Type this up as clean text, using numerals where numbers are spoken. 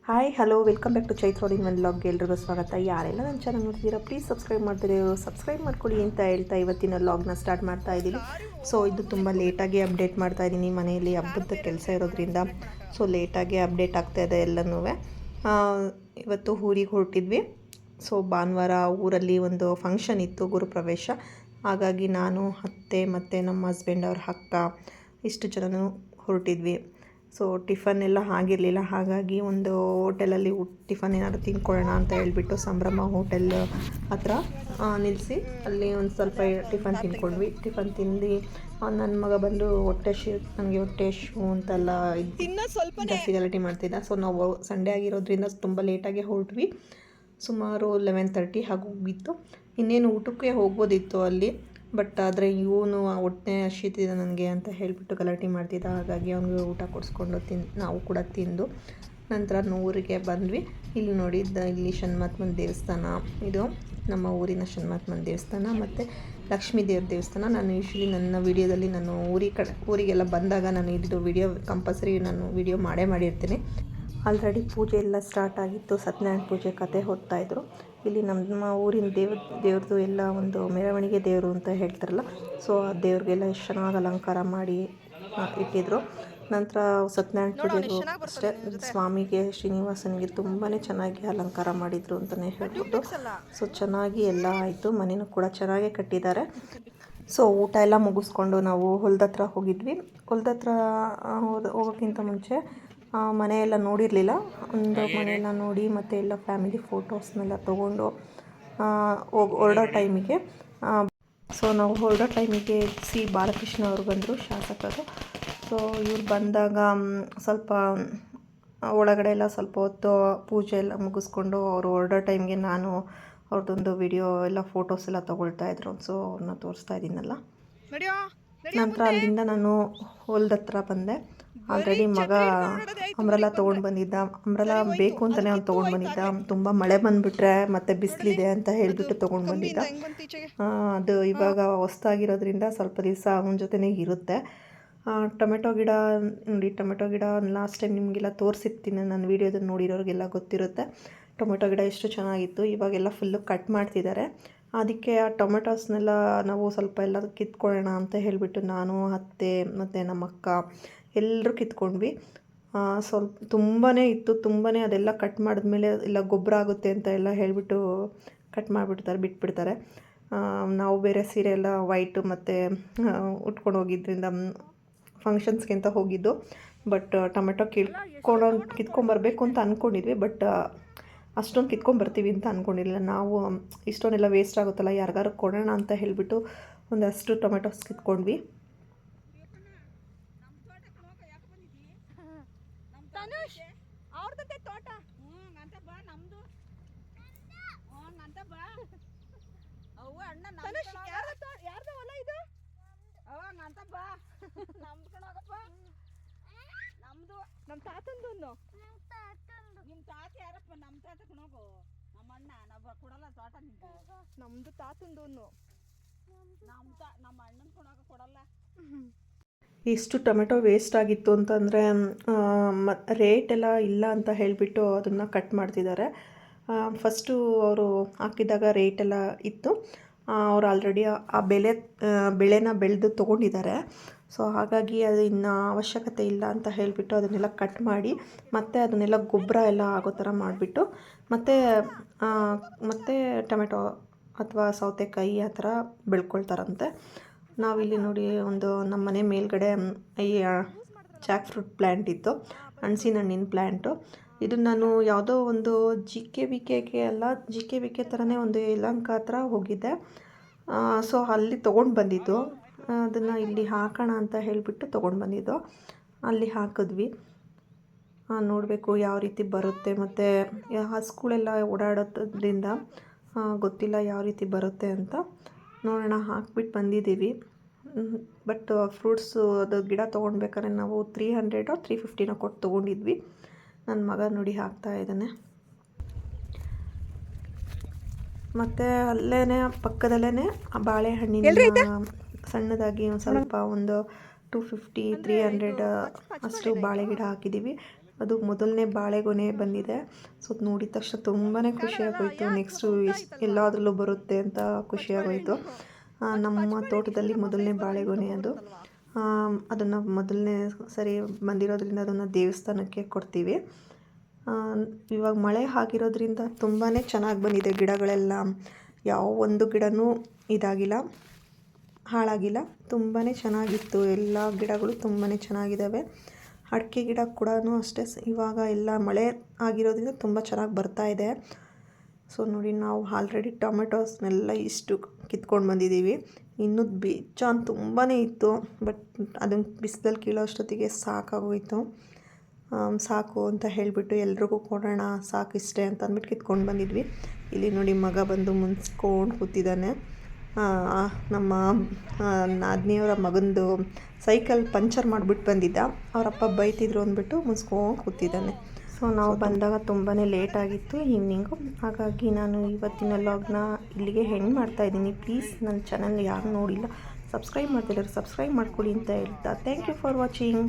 Hi hello welcome back to Chaitra in one ವ್ಲಾಗ್ಗೆ ಎಲ್ರಿಗೂ ಸ್ವಾಗತ. ಯಾರೆಲ್ಲ ನನ್ನ ಚಾನಲ್ ನೋಡ್ತಿದ್ದೀರಾ ಪ್ಲೀಸ್ ಸಬ್ಸ್ಕ್ರೈಬ್ ಮಾಡ್ತಿದ್ದೀರಿ, ಸಬ್ಸ್ಕ್ರೈಬ್ ಮಾಡ್ಕೊಳ್ಳಿ ಅಂತ ಹೇಳ್ತಾ ಇವತ್ತಿನ ವ್ಲಾಗ್ನ ಸ್ಟಾರ್ಟ್ ಮಾಡ್ತಾ ಇದ್ದೀನಿ. ಸೊ ಇದು ತುಂಬ ಲೇಟಾಗಿ ಅಪ್ಡೇಟ್ ಮಾಡ್ತಾ ಇದ್ದೀನಿ, ಮನೆಯಲ್ಲಿ ಹಬ್ಬದ ಕೆಲಸ ಇರೋದ್ರಿಂದ ಸೊ ಲೇಟಾಗಿ ಅಪ್ಡೇಟ್ ಆಗ್ತಾಯಿದೆ ಎಲ್ಲನೂ. ಇವತ್ತು ಊರಿಗೆ ಹೊರಟಿದ್ವಿ. ಸೊ ಭಾನುವಾರ ಊರಲ್ಲಿ ಒಂದು ಫಂಕ್ಷನ್ ಇತ್ತು, ಗುರುಪ್ರವೇಶ. ಹಾಗಾಗಿ ನಾನು ಅತ್ತೆ ಮತ್ತು ನಮ್ಮ ಹಸ್ಬೆಂಡ್ ಅವ್ರ ಅಕ್ಕ ಇಷ್ಟು ಜನನೂ ಹೊರಟಿದ್ವಿ. ಸೊ ಟಿಫನ್ ಎಲ್ಲ ಆಗಿರಲಿಲ್ಲ, ಹಾಗಾಗಿ ಒಂದು ಹೋಟೆಲಲ್ಲಿ ಟಿಫನ್ ಏನಾದರೂ ತಿನ್ಕೊಳ್ಳೋಣ ಅಂತ ಹೇಳ್ಬಿಟ್ಟು ಸಂಭ್ರಮ ಹೋಟೆಲ್ ಹತ್ರ ನಿಲ್ಲಿಸಿ ಅಲ್ಲಿ ಒಂದು ಸ್ವಲ್ಪ ಟಿಫನ್ ತಿನ್ಕೊಂಡ್ವಿ. ಟಿಫನ್ ತಿಂದು ನನ್ನ ಮಗ ಬಂದು ನನಗೆ ಹೊಟ್ಟೆ ಶೂ ಅಂತೆಲ್ಲ ಜಾಸ್ತಿ ಗಲಾಟೆ ಮಾಡ್ತಿದ್ದ. ಸೊ ನಾವು ಸಂಡೇ ಆಗಿರೋದ್ರಿಂದ ತುಂಬ ಲೇಟಾಗಿ ಹೊರಟ್ವಿ. ಸುಮಾರು 11:30 ಆಗೋಗಿತ್ತು. ಇನ್ನೇನು ಊಟಕ್ಕೆ ಹೋಗ್ಬೋದಿತ್ತು ಅಲ್ಲಿ, ಬಟ್ ಆದರೆ ಇವನು ಹೊಟ್ಟೆ ಹಸಿತಿದೆ ನನಗೆ ಅಂತ ಹೇಳಿಬಿಟ್ಟು ಗಲಾಟೆ ಮಾಡ್ತಿದ್ದ. ಹಾಗಾಗಿ ಅವನಿಗೆ ಊಟ ಕೊಡಿಸ್ಕೊಂಡು ನಾವು ಕೂಡ ತಿಂದು ನಂತರ ಊರಿಗೆ ಬಂದ್ವಿ. ಇಲ್ಲಿ ನೋಡಿದ್ದ ಇಲ್ಲಿ ಶನ್ಮಾತ್ಮನ ದೇವಸ್ಥಾನ, ಇದು ನಮ್ಮ ಊರಿನ ಶನ್ಮಾತ್ಮನ ದೇವಸ್ಥಾನ ಮತ್ತು ಲಕ್ಷ್ಮೀ ದೇವ್ರ ದೇವಸ್ಥಾನ. ನಾನು ಯೂಶ್ವಲಿ ನನ್ನ ವೀಡಿಯೋದಲ್ಲಿ ನಾನು ಊರಿಗೆಲ್ಲ ಬಂದಾಗ ನಾನು ಇದು ವಿಡಿಯೋ ಕಂಪಲ್ಸರಿ ನಾನು ವಿಡಿಯೋ ಮಾಡಿರ್ತೀನಿ. ಆಲ್ರೆಡಿ ಪೂಜೆ ಎಲ್ಲ ಸ್ಟಾರ್ಟ್ ಆಗಿತ್ತು, ಸತ್ಯನಾರಾಯಣ ಪೂಜೆ ಕತೆ ಹೊತ್ತಾಯಿದ್ರು. ಇಲ್ಲಿ ನಮ್ಮ ಊರಿನ ದೇವ್ರದ್ದು ಎಲ್ಲ ಒಂದು ಮೆರವಣಿಗೆ ದೇವರು ಅಂತ ಹೇಳ್ತಾರಲ್ಲ, ಸೊ ಆ ದೇವ್ರಿಗೆಲ್ಲ ಎಷ್ಟು ಚೆನ್ನಾಗಿ ಅಲಂಕಾರ ಮಾಡಿ ಇಟ್ಟಿದ್ರು. ನಂತರ ಸತ್ಯನಾರಾಯಣ ಪೂಜೆಗೂ ಅಷ್ಟೇ ಸ್ವಾಮಿಗೆ ಶ್ರೀನಿವಾಸನಿಗೆ ತುಂಬಾ ಚೆನ್ನಾಗಿ ಅಲಂಕಾರ ಮಾಡಿದರು ಅಂತಲೇ ಹೇಳ್ಬೋದು. ಸೊ ಚೆನ್ನಾಗಿ ಎಲ್ಲ ಆಯಿತು, ಮನೆಯೂ ಕೂಡ ಚೆನ್ನಾಗೇ ಕಟ್ಟಿದ್ದಾರೆ. ಸೊ ಊಟ ಎಲ್ಲ ಮುಗಿಸ್ಕೊಂಡು ನಾವು ಹೊಲದತ್ರ ಹೋಗಿದ್ವಿ. ಹೊಲದತ್ರ ಹೋಗೋಕ್ಕಿಂತ ಮುಂಚೆ ಮನೆಯೆಲ್ಲ ನೋಡಿರಲಿಲ್ಲ, ಒಂದು ಮನೆಯೆಲ್ಲ ನೋಡಿ ಮತ್ತು ಎಲ್ಲ ಫ್ಯಾಮಿಲಿ ಫೋಟೋಸ್ನೆಲ್ಲ ತೊಗೊಂಡು ಹೊರಡೋ ಟೈಮಿಗೆ ನಾವು ಹೊರಡೋ ಟೈಮಿಗೆ ಸಿ ಬಾಲಕೃಷ್ಣ ಅವರು ಬಂದರು, ಶಾಸಕರು. ಸೊ ಇವ್ರು ಬಂದಾಗ ಸ್ವಲ್ಪ ಒಳಗಡೆ ಎಲ್ಲ ಸ್ವಲ್ಪ ಹೊತ್ತು ಪೂಜೆ ಎಲ್ಲ ಮುಗಿಸ್ಕೊಂಡು ಅವರು ಹೊರಡೋ ಟೈಮ್ಗೆ ನಾನು ಅವ್ರದ್ದೊಂದು ವಿಡಿಯೋ ಎಲ್ಲ ಫೋಟೋಸ್ ಎಲ್ಲ ತೊಗೊಳ್ತಾಯಿದ್ರು. ಸೊ ಅವ್ರನ್ನ ತೋರಿಸ್ತಾ ಇದ್ದೀನಲ್ಲ. ನಂತರ ಅಲ್ಲಿಂದ ನಾನು ಹೊಲದತ್ರ ಬಂದೆ. ಆಲ್ರೆಡಿ ಮಗ ಅಂಬ್ರೆಲಾ ತೊಗೊಂಡು ಬಂದಿದ್ದ. ಅಂಬ್ರೆಲಾ ಬೇಕು ಅಂತಲೇ ಅವ್ನು ತೊಗೊಂಡು ಬಂದಿದ್ದ. ತುಂಬ ಮಳೆ ಬಂದುಬಿಟ್ರೆ ಮತ್ತು ಬಿಸಿಲಿದೆ ಅಂತ ಹೇಳಿಬಿಟ್ಟು ತೊಗೊಂಡು ಬಂದಿದ್ದ. ಅದು ಇವಾಗ ಹೊಸ್ದಾಗಿರೋದ್ರಿಂದ ಸ್ವಲ್ಪ ದಿವಸ ಅವನ ಜೊತೆನೇ ಇರುತ್ತೆ. ಟೊಮೆಟೊ ಗಿಡ ನೋಡಿ, ಟೊಮೆಟೊ ಗಿಡ ಲಾಸ್ಟ್ ಟೈಮ್ ನಿಮಗೆಲ್ಲ ತೋರಿಸಿರ್ತೀನಿ, ನಾನು ವೀಡಿಯೋದಲ್ಲಿ ನೋಡಿರೋರಿಗೆಲ್ಲ ಗೊತ್ತಿರುತ್ತೆ. ಟೊಮೆಟೊ ಗಿಡ ಎಷ್ಟು ಚೆನ್ನಾಗಿತ್ತು. ಇವಾಗೆಲ್ಲ ಫುಲ್ಲು ಕಟ್ ಮಾಡ್ತಿದ್ದಾರೆ. ಅದಕ್ಕೆ ಆ ಟೊಮೆಟೊಸ್ನೆಲ್ಲ ನಾವು ಸ್ವಲ್ಪ ಎಲ್ಲ ಕಿತ್ಕೊಳ್ಳೋಣ ಅಂತ ಹೇಳಿಬಿಟ್ಟು ನಾನು, ಅತ್ತೆ ಮತ್ತು ನಮ್ಮ ಅಕ್ಕ ಎಲ್ಲರೂ ಕಿತ್ಕೊಂಡ್ವಿ. ಸ್ವಲ್ಪ ತುಂಬಾ ಇತ್ತು, ತುಂಬಾ ಅದೆಲ್ಲ ಕಟ್ ಮಾಡಿದ್ಮೇಲೆ ಎಲ್ಲ ಗೊಬ್ಬರ ಆಗುತ್ತೆ ಅಂತ ಎಲ್ಲ ಹೇಳಿಬಿಟ್ಟು ಕಟ್ ಮಾಡಿಬಿಡ್ತಾರೆ, ಬಿಟ್ಬಿಡ್ತಾರೆ. ನಾವು ಬೇರೆ ಸೀರೆ ಎಲ್ಲ ವೈಟು ಮತ್ತು ಉಟ್ಕೊಂಡು ಹೋಗಿದ್ದರಿಂದ ಫಂಕ್ಷನ್ಸ್ಗೆ ಅಂತ ಹೋಗಿದ್ದು. ಬಟ್ ಟೊಮೆಟೊ ಕಿತ್ಕೊಂಬರ್ಬೇಕು ಅಂತ ಅಂದ್ಕೊಂಡಿದ್ವಿ, ಬಟ್ ಅಷ್ಟೊಂದು ಕಿತ್ಕೊಂಬರ್ತೀವಿ ಅಂತ ಅಂದ್ಕೊಂಡಿಲ್ಲ ನಾವು. ಇಷ್ಟೊಂದೆಲ್ಲ ವೇಸ್ಟ್ ಆಗುತ್ತಲ್ಲ, ಯಾರಿಗಾರು ಕೊಡೋಣ ಅಂತ ಹೇಳಿಬಿಟ್ಟು ಒಂದಷ್ಟು ಟೊಮೆಟೊಸ್ ಕಿತ್ಕೊಂಡ್ವಿ. ನಮ್ಮ ತಾತಂದು ನಿಮ್ಮ ತಾತ ಯಾರಪ್ಪ? ನಮ್ಮ ತಾತ ಕಣೋಗು, ನಮ್ಮ ಅಣ್ಣ ನಾವು ಕೊಡಲ್ಲ ತೋಟ ನಿಂಗೆ. ನಮ್ದು ತಾತಂದು ನಮ್ಮ ಅಣ್ಣನ ಕಣೋಗ ಕೊಡಲ್ಲ. ಎಷ್ಟು ಟೊಮೆಟೊ ವೇಸ್ಟ್ ಆಗಿತ್ತು ಅಂತಂದರೆ ರೇಟ್ ಎಲ್ಲ ಇಲ್ಲ ಅಂತ ಹೇಳಿಬಿಟ್ಟು ಅದನ್ನು ಕಟ್ ಮಾಡ್ತಿದ್ದಾರೆ. ಫಸ್ಟು ಅವರು ಹಾಕಿದಾಗ ರೇಟ್ ಎಲ್ಲ ಇತ್ತು, ಅವ್ರು ಆಲ್ರೆಡಿ ಆ ಬೆಳೆನ ಬೆಳೆದು ತೊಗೊಂಡಿದ್ದಾರೆ. ಸೊ ಹಾಗಾಗಿ ಅದು ಇನ್ನು ಅವಶ್ಯಕತೆ ಇಲ್ಲ ಅಂತ ಹೇಳಿಬಿಟ್ಟು ಅದನ್ನೆಲ್ಲ ಕಟ್ ಮಾಡಿ ಮತ್ತು ಅದನ್ನೆಲ್ಲ ಗೊಬ್ಬರ ಎಲ್ಲ ಆಗೋ ಥರ ಮಾಡಿಬಿಟ್ಟು ಮತ್ತೆ ಟೊಮೆಟೊ ಅಥವಾ ಸೌತೆಕಾಯಿ ಆ ಥರ ಬೆಳ್ಕೊಳ್ತಾರಂತೆ. ನಾವಿಲ್ಲಿ ನೋಡಿ ಒಂದು ನಮ್ಮ ಮನೆ ಮೇಲ್ಗಡೆ ಈ ಜಾಕ್ ಫ್ರೂಟ್ ಪ್ಲ್ಯಾಂಟ್ ಇತ್ತು, ಹಣ್ಸಿನ ಹಣ್ಣಿನ ಪ್ಲ್ಯಾಂಟು. ಇದು ನಾನು ಯಾವುದೋ ಒಂದು GKVK ಥರನೇ ಒಂದು ಯಲಹಂಕ ಹತ್ರ ಹೋಗಿದ್ದೆ. ಸೊ ಅಲ್ಲಿ ತೊಗೊಂಡು ಬಂದಿದ್ದು, ಅದನ್ನು ಇಲ್ಲಿ ಹಾಕೋಣ ಅಂತ ಹೇಳಿಬಿಟ್ಟು ತೊಗೊಂಡು ಬಂದಿದ್ದು. ಅಲ್ಲಿ ಹಾಕಿದ್ವಿ. ನೋಡಬೇಕು ಯಾವ ರೀತಿ ಬರುತ್ತೆ, ಮತ್ತು ಹಸುಗಳೆಲ್ಲ ಓಡಾಡೋದ್ರಿಂದ ಗೊತ್ತಿಲ್ಲ ಯಾವ ರೀತಿ ಬರುತ್ತೆ ಅಂತ. ನೋಡೋಣ, ಹಾಕ್ಬಿಟ್ಟು ಬಂದಿದ್ದೀವಿ. ಬಟ್ ಫ್ರೂಟ್ಸು ಅದು ಗಿಡ ತೊಗೊಳ್ಬೇಕಾದ್ರೆ ನಾವು 300 or 350 ಕೊಟ್ಟು ತೊಗೊಂಡಿದ್ವಿ. ನನ್ನ ಮಗ ನೋಡಿ ಹಾಕ್ತಾ ಇದ್ದಾನೆ. ಮತ್ತು ಅಲ್ಲೇ ಪಕ್ಕದಲ್ಲೇ ಆ ಬಾಳೆಹಣ್ಣಿನ ಸಣ್ಣದಾಗಿ ಒಂದು ಸ್ವಲ್ಪ ಒಂದು 250-300 ಅಷ್ಟು ಬಾಳೆ ಗಿಡ ಹಾಕಿದ್ದೀವಿ. ಅದು ಮೊದಲನೇ ಬಾಳೆಗೊನೆ ಬಂದಿದೆ. ಸೊ ಅದು ನೋಡಿದ ತಕ್ಷಣ ತುಂಬಾ ಖುಷಿಯಾಗೋಯಿತು. ನೆಕ್ಸ್ಟು ಎಲ್ಲಾದ್ರಲ್ಲೂ ಬರುತ್ತೆ ಅಂತ ಖುಷಿಯಾಗೋಯಿತು. ನಮ್ಮ ತೋಟದಲ್ಲಿ ಮೊದಲನೇ ಬಾಳೆಗೊನೆ ಅದು. ಅದನ್ನು ಮೊದಲನೇ ಸರಿ ಬಂದಿರೋದ್ರಿಂದ ಅದನ್ನು ದೇವಸ್ಥಾನಕ್ಕೆ ಕೊಡ್ತೀವಿ. ಇವಾಗ ಮಳೆ ಆಗಿರೋದ್ರಿಂದ ತುಂಬಾ ಚೆನ್ನಾಗಿ ಬಂದಿದೆ ಗಿಡಗಳೆಲ್ಲ. ಯಾವ ಒಂದು ಗಿಡನೂ ಇದಾಗಿಲ್ಲ, ಹಾಳಾಗಿಲ್ಲ. ತುಂಬಾ ಚೆನ್ನಾಗಿತ್ತು. ಎಲ್ಲ ಗಿಡಗಳು ತುಂಬಾ ಚೆನ್ನಾಗಿದ್ದಾವೆ. ಅಡಿಕೆ ಗಿಡ ಕೂಡ ಅಷ್ಟೇ ಇವಾಗ ಎಲ್ಲ ಮಳೆ ಆಗಿರೋದ್ರಿಂದ ತುಂಬ ಚೆನ್ನಾಗಿ ಬರ್ತಾ ಇದೆ. ಸೊ ನೋಡಿ, ನಾವು ಆಲ್ರೆಡಿ ಟೊಮೆಟೊಸ್ನೆಲ್ಲ ಇಷ್ಟು ಕಿತ್ಕೊಂಡು ಬಂದಿದ್ದೀವಿ. ಇನ್ನೂ ಬೇಜಾನ್ ತುಂಬಾ ಇತ್ತು. ಬಟ್ ಅದನ್ನು ಬಿಸಿಲಲ್ಲಿ ಕೀಳೋ ಅಷ್ಟೊತ್ತಿಗೆ ಸಾಕಾಗೋಯಿತು. ಸಾಕು ಅಂತ ಹೇಳಿಬಿಟ್ಟು ಎಲ್ರಿಗೂ ಕೊಡೋಣ, ಸಾಕಿಷ್ಟೇ ಅಂತ ಅಂದ್ಬಿಟ್ಟು ಕಿತ್ಕೊಂಡು ಬಂದಿದ್ವಿ. ಇಲ್ಲಿ ನೋಡಿ, ಮಗ ಬಂದು ಮುನ್ಸ್ಕೊಂಡು ಕೂತಿದ್ದಾನೆ. ನಮ್ಮ ನಾದಿನಿಯವರ ಮಗಂದು ಸೈಕಲ್ ಪಂಚರ್ ಮಾಡಿಬಿಟ್ಟು ಬಂದಿದ್ದ. ಅವರಪ್ಪ ಬೈತಿದ್ರು ಅಂದ್ಬಿಟ್ಟು ಮುನ್ಸ್ಕೊಂಡು ಕೂತಿದ್ದಾನೆ. ಸೊ ನಾವು ಬಂದಾಗ ತುಂಬಾ ಲೇಟಾಗಿತ್ತು ಈವ್ನಿಂಗು. ಹಾಗಾಗಿ ನಾನು ಇವತ್ತಿನ ವ್ಲಾಗ್ನ ಇಲ್ಲಿಗೆ ಹೆಂಗೆ ಮಾಡ್ತಾಯಿದ್ದೀನಿ. ಪ್ಲೀಸ್ ನನ್ನ ಚಾನಲ್ ಯಾರು ನೋಡಿಲ್ಲ, ಸಬ್ಸ್ಕ್ರೈಬ್ ಮಾಡ್ತಿದ್ದಾರೆ, ಸಬ್ಸ್ಕ್ರೈಬ್ ಮಾಡ್ಕೊಳ್ಳಿ ಅಂತ ಹೇಳ್ತಾ ಥ್ಯಾಂಕ್ ಯು ಫಾರ್ ವಾಚಿಂಗ್.